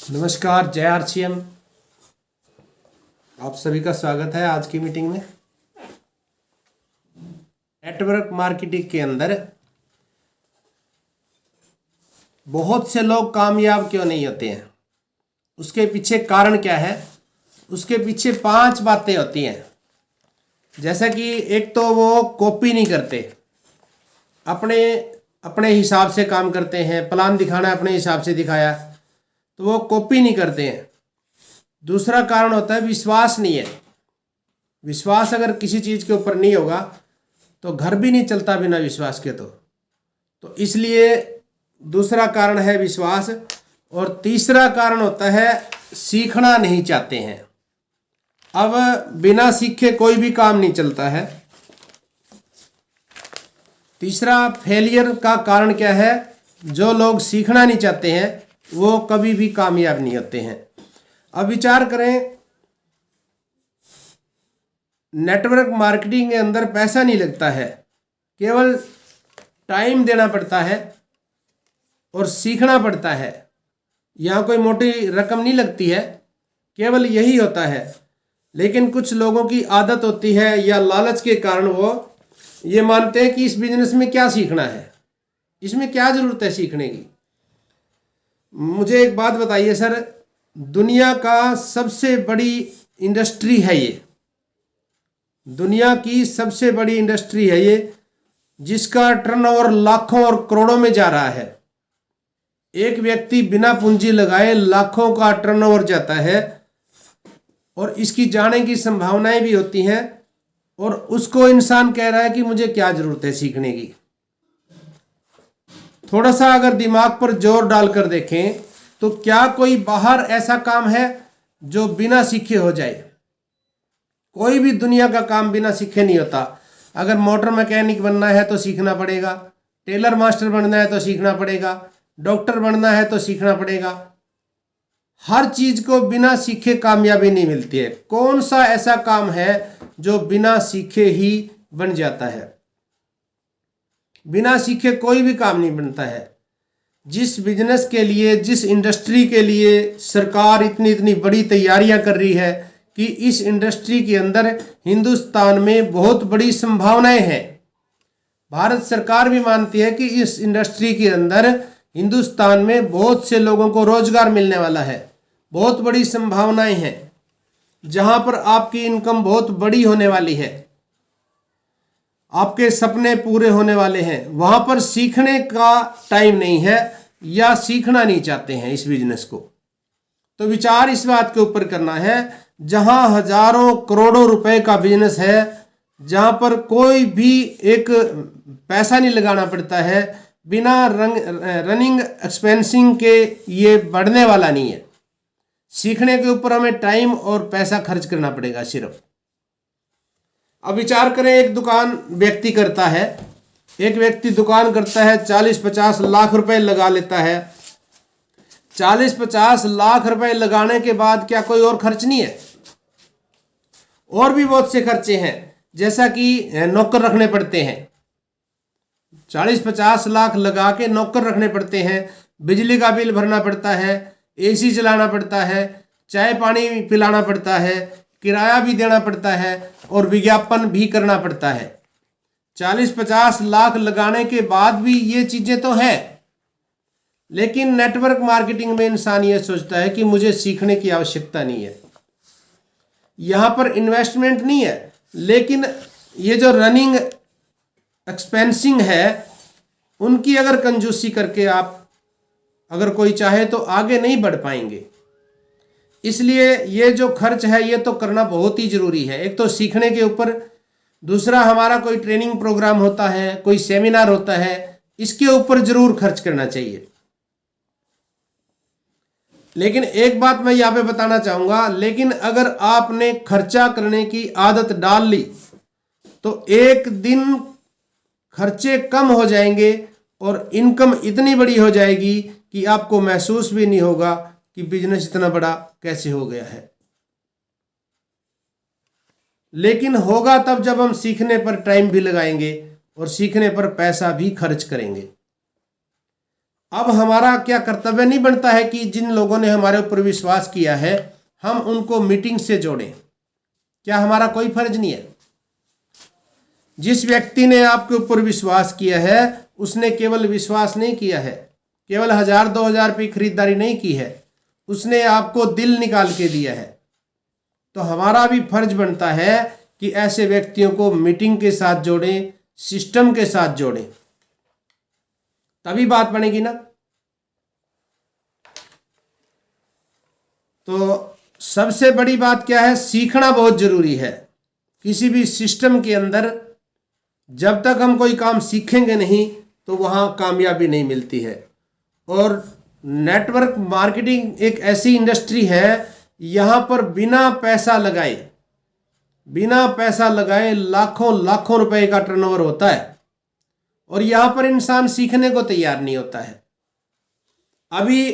नमस्कार, जय आरसीएम। आप सभी का स्वागत है आज की मीटिंग में। नेटवर्क मार्केटिंग के अंदर बहुत से लोग कामयाब क्यों नहीं होते हैं, उसके पीछे कारण क्या है? उसके पीछे 5 बातें होती हैं। जैसा कि एक तो वो कॉपी नहीं करते, अपने अपने हिसाब से काम करते हैं। प्लान दिखाना है, अपने हिसाब से दिखाया, तो वो कॉपी नहीं करते हैं। दूसरा कारण होता है विश्वास नहीं है। विश्वास अगर किसी चीज़ के ऊपर नहीं होगा तो घर भी नहीं चलता बिना विश्वास के। तो इसलिए दूसरा कारण है विश्वास। और तीसरा कारण होता है सीखना नहीं चाहते हैं। अब बिना सीखे कोई भी काम नहीं चलता है। तीसरा फेलियर का कारण क्या है? जो लोग सीखना नहीं चाहते हैं वो कभी भी कामयाब नहीं होते हैं। अब विचार करें, नेटवर्क मार्केटिंग के अंदर पैसा नहीं लगता है, केवल टाइम देना पड़ता है और सीखना पड़ता है। यहाँ कोई मोटी रकम नहीं लगती है, केवल यही होता है। लेकिन कुछ लोगों की आदत होती है या लालच के कारण वो ये मानते हैं कि इस बिजनेस में क्या सीखना है, इसमें क्या ज़रूरत है सीखने की। मुझे एक बात बताइए सर, दुनिया का सबसे बड़ी इंडस्ट्री है ये, दुनिया की सबसे बड़ी इंडस्ट्री है ये, जिसका टर्नओवर लाखों और करोड़ों में जा रहा है। एक व्यक्ति बिना पूंजी लगाए लाखों का टर्नओवर जाता है और इसकी जाने की संभावनाएं भी होती हैं। और उसको इंसान कह रहा है कि मुझे क्या जरूरत है सीखने की। थोड़ा सा अगर दिमाग पर जोर डालकर देखें तो क्या कोई बाहर ऐसा काम है जो बिना सीखे हो जाए? कोई भी दुनिया का काम बिना सीखे नहीं होता। अगर मोटर मैकेनिक बनना है तो सीखना पड़ेगा, टेलर मास्टर बनना है तो सीखना पड़ेगा, डॉक्टर बनना है तो सीखना पड़ेगा। हर चीज को बिना सीखे कामयाबी नहीं मिलती है। कौन सा ऐसा काम है जो बिना सीखे ही बन जाता है? बिना सीखे कोई भी काम नहीं बनता है। जिस बिजनेस के लिए, जिस इंडस्ट्री के लिए सरकार इतनी इतनी बड़ी तैयारियां कर रही है कि इस इंडस्ट्री के अंदर हिंदुस्तान में बहुत बड़ी संभावनाएं हैं। भारत सरकार भी मानती है कि इस इंडस्ट्री के अंदर हिंदुस्तान में बहुत से लोगों को रोजगार मिलने वाला है, बहुत बड़ी संभावनाएं हैं, जहां पर आपकी इनकम बहुत बड़ी होने वाली है, आपके सपने पूरे होने वाले हैं। वहां पर सीखने का टाइम नहीं है या सीखना नहीं चाहते हैं इस बिजनेस को। तो विचार इस बात के ऊपर करना है, जहां हजारों करोड़ों रुपए का बिजनेस है, जहां पर कोई भी एक पैसा नहीं लगाना पड़ता है, बिना रनिंग एक्सपेंसिंग के ये बढ़ने वाला नहीं है। सीखने के ऊपर हमें टाइम और पैसा खर्च करना पड़ेगा सिर्फ। अब विचार करें, एक दुकान व्यक्ति करता है, एक व्यक्ति दुकान करता है, 40-50 लाख रुपए लगा लेता है। 40-50 लाख रुपए लगाने के बाद क्या कोई और खर्च नहीं है? और भी बहुत से खर्चे हैं, जैसा कि नौकर रखने पड़ते हैं। 40-50 लाख लगा के नौकर रखने पड़ते हैं, बिजली का बिल भरना पड़ता है, एसी चलाना पड़ता है, चाय पानी पिलाना पड़ता है, किराया भी देना पड़ता है और विज्ञापन भी करना पड़ता है। 40-50 लाख लगाने के बाद भी ये चीजें तो है। लेकिन नेटवर्क मार्केटिंग में इंसान ये सोचता है कि मुझे सीखने की आवश्यकता नहीं है, यहां पर इन्वेस्टमेंट नहीं है। लेकिन ये जो रनिंग एक्सपेंसिंग है, उनकी अगर कंजूसी करके आप अगर कोई चाहे तो आगे नहीं बढ़ पाएंगे। इसलिए ये जो खर्च है ये तो करना बहुत ही जरूरी है। एक तो सीखने के ऊपर, दूसरा हमारा कोई ट्रेनिंग प्रोग्राम होता है, कोई सेमिनार होता है, इसके ऊपर जरूर खर्च करना चाहिए। लेकिन एक बात मैं यहाँ पे बताना चाहूंगा, लेकिन अगर आपने खर्चा करने की आदत डाल ली तो एक दिन खर्चे कम हो जाएंगे और इनकम इतनी बड़ी हो जाएगी कि आपको महसूस भी नहीं होगा कि बिजनेस इतना बड़ा कैसे हो गया है। लेकिन होगा तब जब हम सीखने पर टाइम भी लगाएंगे और सीखने पर पैसा भी खर्च करेंगे। अब हमारा क्या कर्तव्य नहीं बनता है कि जिन लोगों ने हमारे ऊपर विश्वास किया है हम उनको मीटिंग से जोड़ें? क्या हमारा कोई फर्ज नहीं है? जिस व्यक्ति ने आपके ऊपर विश्वास किया है उसने केवल विश्वास नहीं किया है, केवल 1000-2000 रुपये खरीदारी नहीं की है, उसने आपको दिल निकाल के दिया है। तो हमारा भी फर्ज बनता है कि ऐसे व्यक्तियों को मीटिंग के साथ जोड़ें, सिस्टम के साथ जोड़ें, तभी बात बनेगी ना। तो सबसे बड़ी बात क्या है? सीखना बहुत जरूरी है। किसी भी सिस्टम के अंदर जब तक हम कोई काम सीखेंगे नहीं तो वहां कामयाबी नहीं मिलती है। और नेटवर्क मार्केटिंग एक ऐसी इंडस्ट्री है, यहां पर बिना पैसा लगाए लाखों लाखों रुपए का टर्नओवर होता है और यहां पर इंसान सीखने को तैयार नहीं होता है। अभी